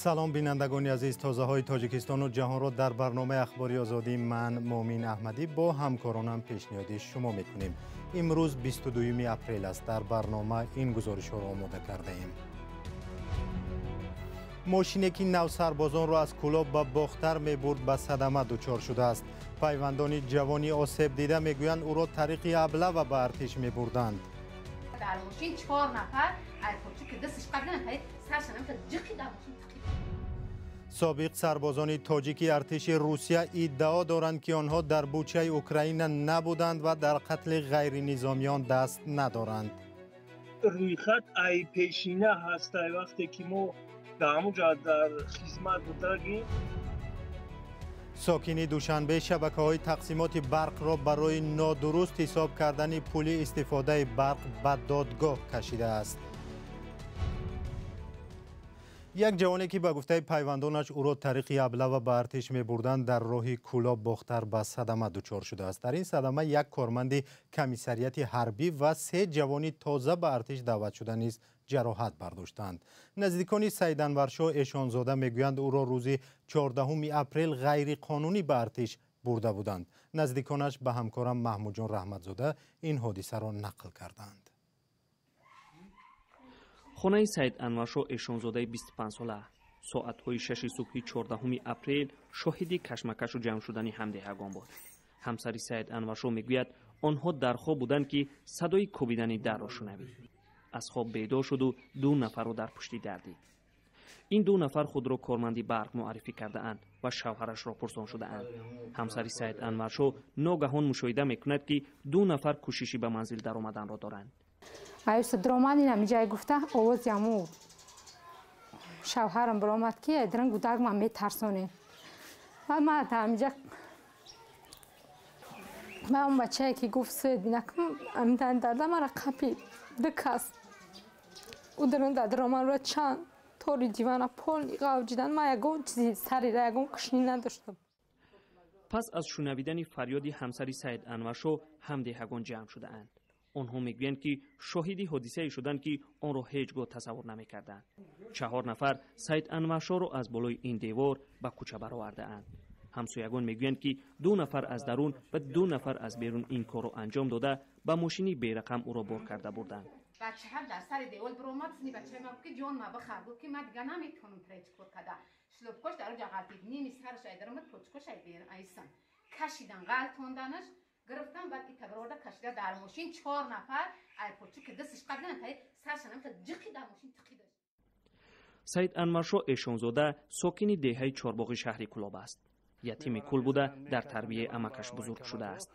سلام بینندگان عزیز، تازه های تاجیکستان و جهان را در برنامه اخباری آزادی من مومین احمدی با همکارانم پیشنهاد شما میکنیم. امروز 22 اپریل است. در برنامه این گزارش را آماده کرده ایم. ماشینی که نو سربازان را از کلاب به باختر میبرد به صدمه دچار شده است. پیوندان جوانی آسیب دیده میگویند او را طریق ابله و به ارتش میبردند. در ماشین 4 نفر ایرپورت که دستش قبلا تا سرشنم تا جکی در ماشین تقریبا. سابق سربازان تاجیکی ارتش روسیه ادعا دارند که آنها در بوچه اوکراین نبودند و در قتل غیر نظامیان دست ندارند. روی خط ای پیشینه هست وقتی که ما در همونجا در خدمت بودیم. ساکنی دوشنبه شبکه‌های تقسیمات برق را برای نادرست حساب کردن پول استفاده برق به دادگاه کشیده است. یک جوانی که به گفته پیوندانش او را طریق ابله و به ارتش می‌بردند در راه کولاب باختر به صدمه دچار شده است. در این صدمه یک کارمند کمیسریت حربی و 3 جوانی تازه به ارتش دعوت شده نیز جراحت برداشتند. نزدیکان سید انورشاه ایشانزاده میگویند او را روز 14 اپریل غیر قانونی به ارتش برده بودند. نزدیکانش به همکارم محمود جان رحمتزاده این حادثه را نقل کردند. خانه سید انورشاه ایشانزاده 25 ساله ساعت‌های 6 صبح 14 اپریل شاهد کشمکش و جمع شدن همدیگران بود. همسر سید انورشاه میگوید آنها در خواب بودند که صدای کوبیدن در را شنید. از خواب بیدار شد و 2 نفر را در پشت در دید. این 2 نفر خود را کارمند برق معرفی کرده اند و شوهرش را پرسان شده اند. همسر سید انورشاه ناگهان مشاهده میکند که 2 نفر کوششی به منزل در آمدن را دارند. ایوس درآمدین همینجا گفته آواز یامو شوهرم برآمد که درن گودک من میترسونه و من همینجا من اون بچه که گفت سید نکن امتحان داده مرا قپی دکست او درن درآمد را چند طوری دیوانه پول قاوجیدن من یکون چیزی سری را یکون کشنی نداشتم. پس از شنویدن فریاد همسر سید انورشاه همدیگران جمع شده اند. آنها میگویند که شاهدی حادثه شدند که آن را هیچگاه تصور نمیکردند. 4 نفر سید انورشاه را از بالای این دیوار به کوچه برآورده اند. همسایگان میگویند که 2 نفر از درون و 2 نفر از بیرون این کار را انجام داده به ماشینی بیرقم او را بار کرده بردند. بچه ها در سر دیوار برآمد سنی بچه ما که جان ما بخر بود که من دیگه نمیتونم ترچ کار کنم. شلوبکش در اونجا غلطید نیم سرش ایدرمت پوچکش ایدیر ایسان کشیدن غلطوندنش گرفتم بعد این تبرورده کشیده در ماشین 4 نفر ایرپورت که دستش قبلا تا سرشنم تا جکی در ماشین تقیده. سید انورشاه ایشانزاده ساکن دهه چهارباغ شهر کلاب است. یتیم کل بوده در تربیه عمکش بزرگ شده است.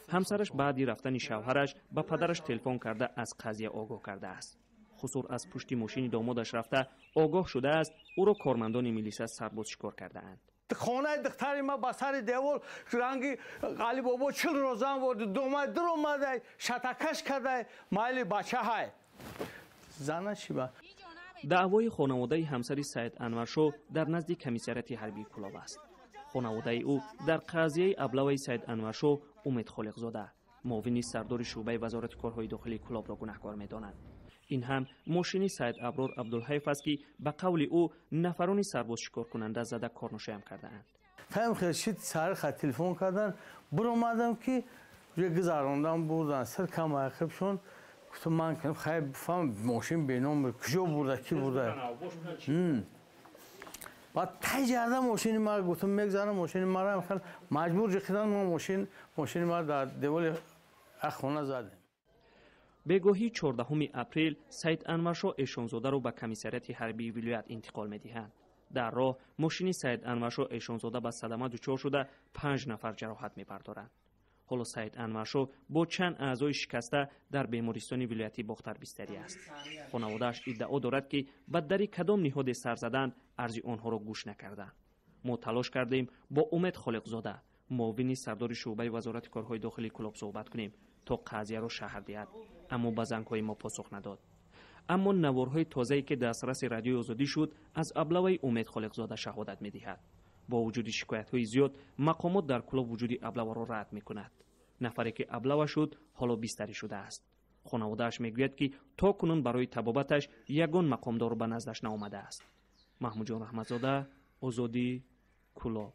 همسرش بعد رفتن شوهرش به پدرش تلفن کرده از قضیه آگاه کرده است. خسور از پشت ماشین دامادش رفته آگاه شده است او را کارمندان میلیسا سرباز شکار کرده اند. خانه دختر ما با سر دیوار رنگی علی بابا 40 روزان ورد دومای در اومده شتکش کرده مایل بچه های زنه چی با دعوای خانواده همسر سید انورشاه در نزد کمیسریت حربی کلاب است. خانواده او در قضیه ابله سید انورشاه امید خالقزاده معاون سردار شعبه وزارت کارهای داخلی کلاب را گناهکار می‌دانند. این هم ماشین سید ابرار عبدالحیف است که به قول او نفرانی سرباز شکار کننده زده کارنشایم کرده اند. فهم خیلی سر خط تلفن کردن برآمدم که روی گذراندم بردن سر کم عقبشون گفتم من کنم خیلی بفهم ماشین بینام کجا برده کی برده بعد تجربه ماشین ما گفتم میگذارم ماشین ما را مجبور جخیدن ما ماشین ما در دیوار خانه زدیم. بگاهی 14 اپریل سید انورشاه ایشانزاده را به کمیسریت حربی ولایت انتقال می‌دهند. در راه ماشین سید انورشاه ایشانزاده به صدمه دچار شده 5 نفر جراحت می‌بردارند. حالا سید انورشاه با چند اعضای شکسته در بیمارستان ولایتی باختر بستری است. خانواده‌اش ادعا دارد که به در کدام نهاد سر زدند عرض آنها را گوش نکردند. ما تلاش کردیم با امید خالقزاده معاون سردار شعبه وزارت کارهای داخلی کلاب صحبت کنیم تا قضیه را شهر دهد، اما به زنگ‌های ما پاسخ نداد. اما نوارهای تازه‌ای که دسترس رادیو آزادی شد از ابله امید خالقزاده شهادت می‌دهد. با وجود شکایت‌های زیاد مقامات در کلاب وجود ابله را رد می‌کند. نفری که ابله شد حالا بستری شده است. خانواده‌اش میگوید که تا کنون برای طبابتش یگان مقامدار به نزدش نآمده است. محمود رحمتزاده، آزادی، کلاه.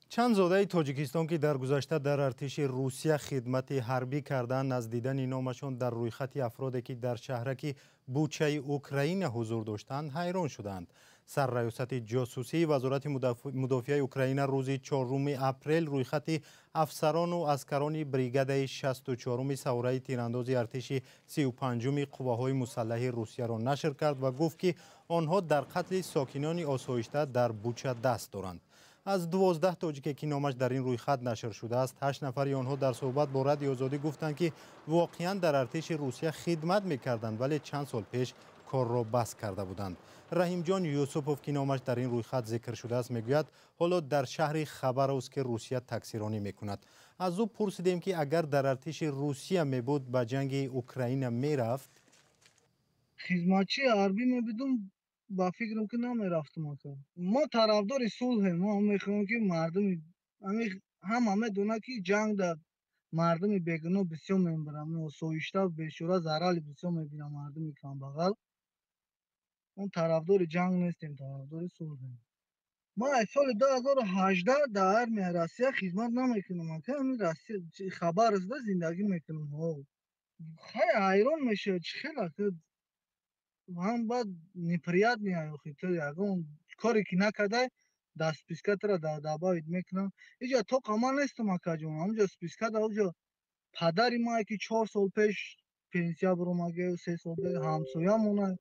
چند زاده تاجیکستان که در گذشته در ارتش روسیه خدمت حربی کردند از دیدن نامشان در رویخط افرادی که در شهرک بوچه اوکراین حضور داشتند حیران شدند. سرریاست جاسوسی وزارت مدافع اوکراین روز 4 اپریل رویخط افسران و عسکران بریگاد 64 سواره تیرانداز ارتش 35 قواهای مسلح روسیه را نشر کرد و گفت که آنها در قتل ساکنان آسایشته در بوچه دست دارند. از 12 تاجیک که نامش در این رویخط نشر شده است، 8 نفر آنها در صحبت با رادیو آزادی گفتند که واقعا در ارتش روسیه خدمت می‌کردند ولی چند سال پیش کار را بس کرده بودند. رحیم جان یوسفوف که نامش در این رویخط ذکر شده است میگوید حالا در شهر خبر است که روسیه تکثیرانی میکند. از او پرسیدیم که اگر در ارتش روسیه میبود به جنگ اوکراین میرفت؟ خدمتچی حربی میبودم با فکرم که نمیرفتم. ما طرفدار صلح، ما میخوایم که مردم همه دونه که جنگ در مردم بیگناه بسیار میبرم و سویشته بشوره ضرر بسیار میبینم مردم کم بغل. اون طرفدار جنگ نیستیم، طرفدار صلح. ما از سال 2018 در ارمی روسیه خدمت نمیکنم که همین روسیه خبر است زندگی میکنم. خیلی حیران میشه خیلی هم بعد نپریاد میاد خیلی یگان کاری که نکرده دست پیسکت را در دباید میکنم. اینجا تو کمان نیستم که جون همونجا پیسکت اونجا پدری ما که 4 سال پیش پنسیا برو مگه 3 سال پیش همسویا مونه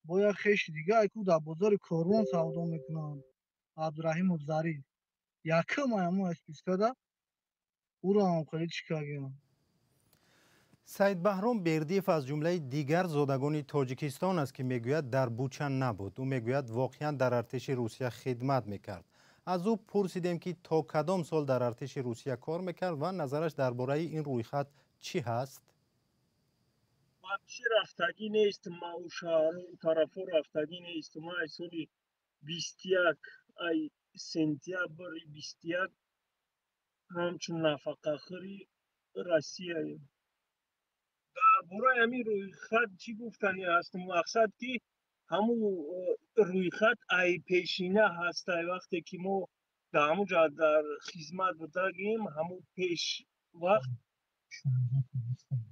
با یک خیش دیگه که در بازار کاروان سودا میکنن عبدالرحیم ابزاری یکم ما از پیسکت او را هم خیلی چیکار گیرم. سید بهرام بردیف از جمله دیگر زادگان تاجیکستان است که میگوید در بوچه نبود. او میگوید واقعا در ارتش روسیه خدمت میکرد. از او پرسیدیم که تا کدام سال در ارتش روسیه کار میکرد و نظرش درباره این رویخط چی هست؟ وقتی رفتگی نیست، ما او شهر طرفا رفتگی نیست. ما از سال 21 ای سنتیابر 21 همچون نفقه خری روسیه درباره همین رویخط چی گفتنی هست؟ مقصد که همون رویخط ای پیشینه هست. وقتی که ما در همون جا در خدمت بودیم همون پیش وقت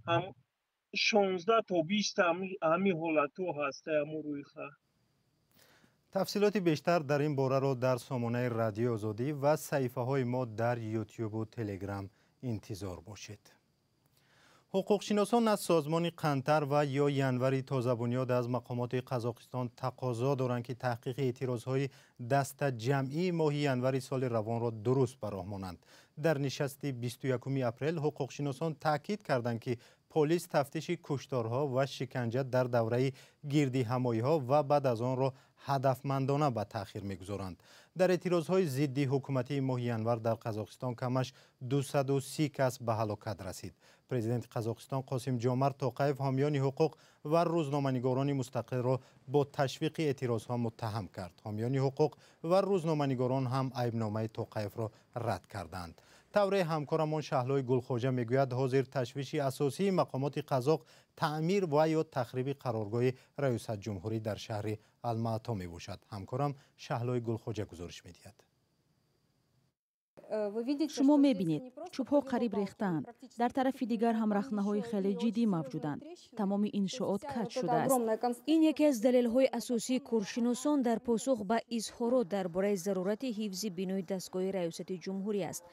هم 16 تا 20 همین حالتو هست همون رویخط. تفصیلات بیشتر در این باره را در سامانه رادیو آزادی و صفحه های ما در یوتیوب و تلگرام انتظار باشید. حقوقشناسان از سازمان قنطر و یا ینوری تازه بنیاد از مقامات قزاقستان تقاضا دارند که تحقیق اعتراضهای دست جمعی ماه ینوری سال روان را درست به راه مانند. در نشست 21 اپریل حقوقشناسان تاکید کردند که پلیس تفتیش کشتارها و شکنجه در دوره گردی همایی‌ها و بعد از آن را هدفمندانه به تأخیر می‌گذارند. در اعتراضهای ضد حکومتی ماه ینور در قزاقستان کمش 230 کس به هلاکت رسید. پرزیدنت قزاقستان قاسم جامرد توقیف حامیان حقوق و روزنامه‌نگاران مستقل را با تشویق اعتراضها متهم کرد. حامیان حقوق و روزنامه‌نگاران هم عیبنامه توقیف را رد کردند. طوره همکارمان شهلای گلخواجه میگوید حاضر تشویش اساسی مقامات قزاق تعمیر و یا تخریب قرارگاه رئیس جمهوری در شهر الماتا می باشد. همکارم شهلای گلخواجه گزارش میدهد. شما می‌بینید چوب‌ها قریب ریختند. در طرف دیگر هم رخنه‌های خیلی جدی موجودند. تمام انشاءات کج شده است. این یکی از دلایل اساسی کارشناسان در پاسخ به اظهارات درباره ضرورت حفظ بنای دستگاه ریاست جمهوری است.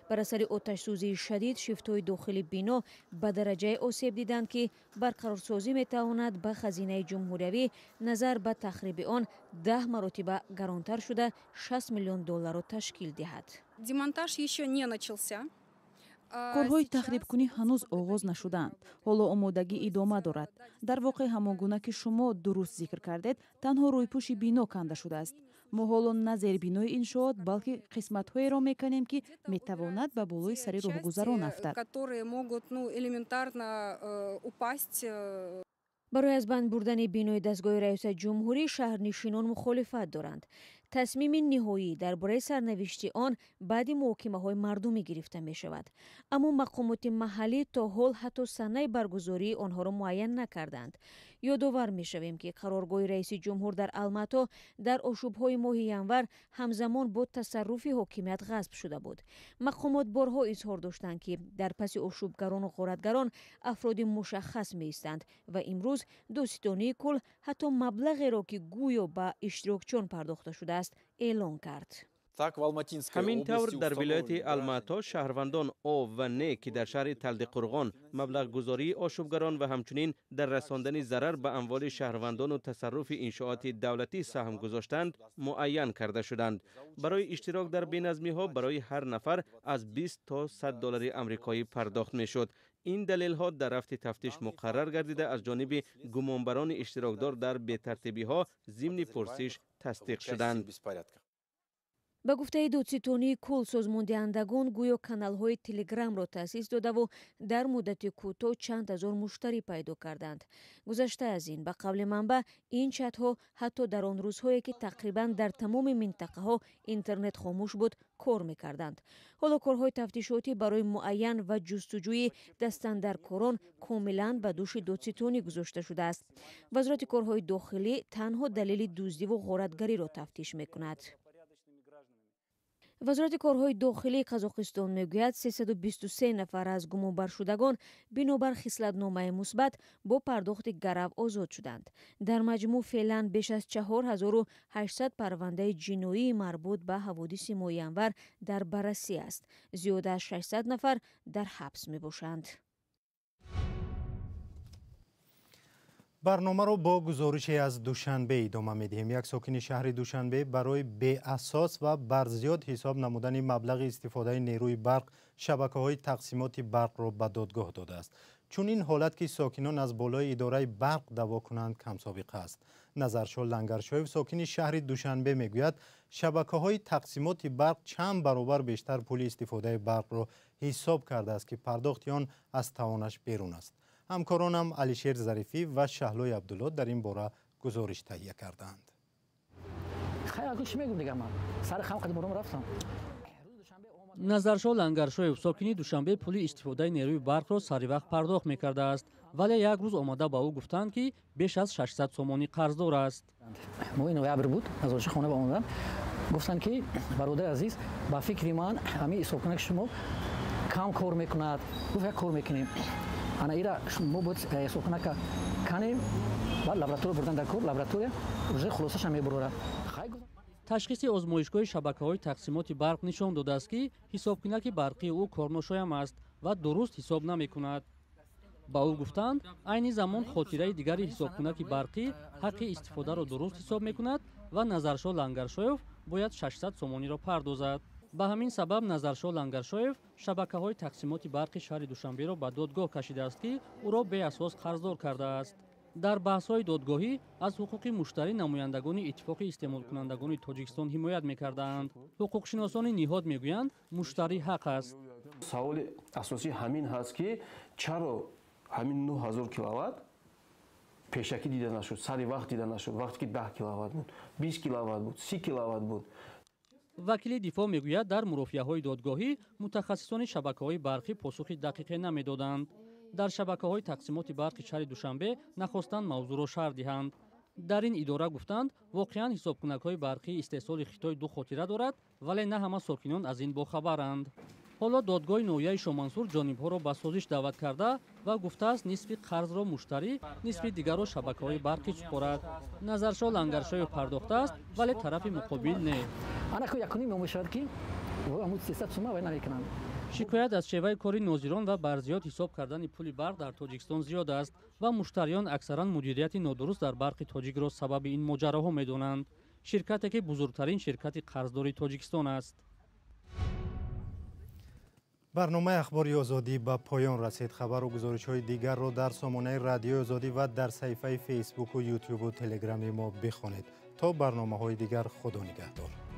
بر اثر آتش سوزی شدید شیفت‌های داخل بنا به درجه آسیب دیدند که برقرارسازی می‌تواند به خزینه جمهوری نظر به تخریب آن 10 مرتبه گرانتر شده 60 میلیون دلار را تشکیل دهد. کارهای تخریب کنی هنوز آغاز نشدند. حالا آمادگی ادامه دارد. در واقع همانگونه که شما درست ذکر کردید، تنها رویپوش بنا کنده شده است. ما حالا نه زیر بنای انشاءات بلکه قسمت‌هایی را می‌کنیم که می‌تواند به بالای سر راهگذران افتد. برای از بند بردن بنای دستگاه رئیس جمهوری شهرنشینان مخالفت دارند. تصمیم نهایی درباره سرنوشت آن بعد محاکمه‌های مردمی گرفته می شود. اما مقامات محلی تا حال حتی سنه برگزاری آنها را معین نکردند. ёдовар мешавем ки қароргоҳи раиси ҷумҳур дар алмато дар ошӯбҳои моҳи январ ҳамзамон бо тасарруфи ҳокимият ғасб шуда буд. мақомот борҳо изҳор доштанд ки дар паси ошӯбгарону ғоратгарон афроди мушаххас меистанд ва имрӯз дӯстдонии кул ҳатто маблағеро ки гӯё ба иштирокчиён пардохта шудааст эълон кард. ҳамин тавр дар вилояти алмато шаҳрвандон О ва Н ки дар шаҳри Талдиқурғон маблағгузории ошӯбгарон ва ҳамчунин дар расондани зарар ба амволи шаҳрвандону тасарруфи иншооти давлатӣ саҳм гузоштанд муайян карда шуданд. барои иштирок дар беназмиҳо барои ҳар нафар аз 20 то 100 доллари амрикоӣ пардохт мешуд. ин далелҳо дар рафти тафтиш муқаррар гардида аз ҷониби гумонбарони иштирокдор дар бетартибиҳо зимни пурсиш тасдиқ шуданд. ба гуфтаи додситонии кул созмондиҳандагон гӯё каналҳои телеграмро таъсис додаву дар муддати кӯтоҳ чанд ҳазор муштарӣ пайдо карданд. гузашта аз ин ба қавли манбаъ ин чатҳо ҳатто дар он рӯзҳое ки тақрибан дар тамоми минтақаҳо интернет хомӯш буд кор мекарданд. ҳоло корҳои тафтишотӣ барои муайян ва ҷустуҷӯи дастандаркорон комилан ба дӯши додситонӣ гузошта шудааст. вазорати корҳои дохилӣ танҳо далели дуздиву ғоратгариро тафтиш мекунад. вазорати корҳои дохилии қазоқистон мегӯяд 323 нафар аз гумонбаршудагон бинобар хислатномаи мусбат бо пардохти гарав озод шуданд. дар маҷмӯъ феълан беш аз 4800 парвандаи ҷиноии марбут ба ҳаводиси моҳи январ дар баррасӣ аст. зиёда аз 600 нафар дар ҳабс мебошанд. барномаро бо гузорише аз Душанбе идома медиҳем. як сокини шаҳри Душанбе барои беасос ва барзиёд ҳисоб намудани маблағи истифодаи нерӯи барқ шабакаҳои тақсимоти барқро ба додгоҳ додааст. чунин ҳолат ки сокинон аз болои идораи барқ даъво кунанд камсобиқа аст. назаршо Лангаршоев сокини шаҳри Душанбе мегӯяд шабакаҳои тақсимоти барқ чанд баробар бештар пули истифодаи барқро ҳисоб кардааст ки пардохти он аз тавонаш берун аст. ҳамкоронам Алишер Зарифӣ ва Шаҳлои Абдулло дар ин бора гузориш таҳия карданд. назаршо Лангаршоев сокини Душанбе пули истифодаи нерӯи барқро сари вақт пардохт мекардааст, вале як рӯз омада ба ӯ гуфтанд ки беш аз 600 сомонӣ қарздор аст. моҳи ноябр буд, назорши хона ба омадам, гуфтанд ки бародари азиз, ба фикри ман ҳамин ҳисобкунаки шумо кам кор мекунад. гуфт як кор мекунем. ана ира мо бояд ҳисобкунака канем, баъд лаборатория бурдан дар кор, лаборатория рӯзаи хулосаша мебурорад. ташхиси озмоишгоҳи шабакаҳои тақсимоти барқ нишон додааст ки ҳисобкунаки барқии ӯ корношоям аст ва дуруст ҳисоб намекунад. ба ӯ гуфтанд айни замон хотираи дигари ҳисобкунаки барқӣ ҳаққи истифодаро дуруст ҳисоб мекунад ва Назаршо Лангаршоев бояд 600 сомониро пардозад. ба ҳамин сабаб Назаршо Лангаршоев шабакаҳои тақсимоти барқи шаҳри Душанберо ба додгоҳ кашидааст ки ӯро беасос қарздор кардааст. дар баҳсҳои додгоҳӣ аз ҳуқуқи муштарӣ намояндагони иттифоқи истеъмолкунандагони Тоҷикистон ҳимоят мекардаанд. ҳуқуқшиносони ниҳод мегӯянд муштарӣ ҳақ аст. саволи асосӣ ҳамин ҳаст ки чаро ҳамин 9000 киловатт пешакӣ дида нашуд, сари вақт дида нашуд, вақте ки 10 киловатт буд, 20 киловатт буд, 30 киловатт буд. вакили дифоъ мегӯяд дар мурофиаҳои додгоҳӣ мутахассисони шабакаҳои барқӣ посухи дақиқе намедоданд. дар шабакаҳои тақсимоти барқи шаҳри Душанбе нахостанд мавзӯъро шарҳ диҳанд. дар ин идора гуфтанд воқеан ҳисобкунакҳои барқии истеҳсоли Хитой ду хотира дорад, вале на ҳама сокинон аз ин бохабаранд. ҳоло додгоҳи ноҳияи Шомансур ҷонибҳоро ба созиш даъват карда ва гуфтааст нисфи қарзро муштарӣ, нисфи дигарро шабакаҳои барқӣ супорад. Назаршо Лангаршоев пардохтааст, вале тарафи муқобил не. шикоят аз шеваи кори нозирон ва барзиёд ҳисоб кардани пули барқ дар Тоҷикистон зиёд аст ва муштариён аксаран мудирияти нодуруст дар барқи тоҷикро сабаби ин моҷароҳо медонанд. ширкате ки бузургтарин ширкати қарздори Тоҷикистон аст. барномаи ахбори озодӣ ба поён расид. хабару гузоришҳои дигарро дар сомонаи радиои озодӣ ва дар саҳифаи фейсбуку ютубу телеграми мо бихонед. то барномаҳои дигар худо нигаҳдор.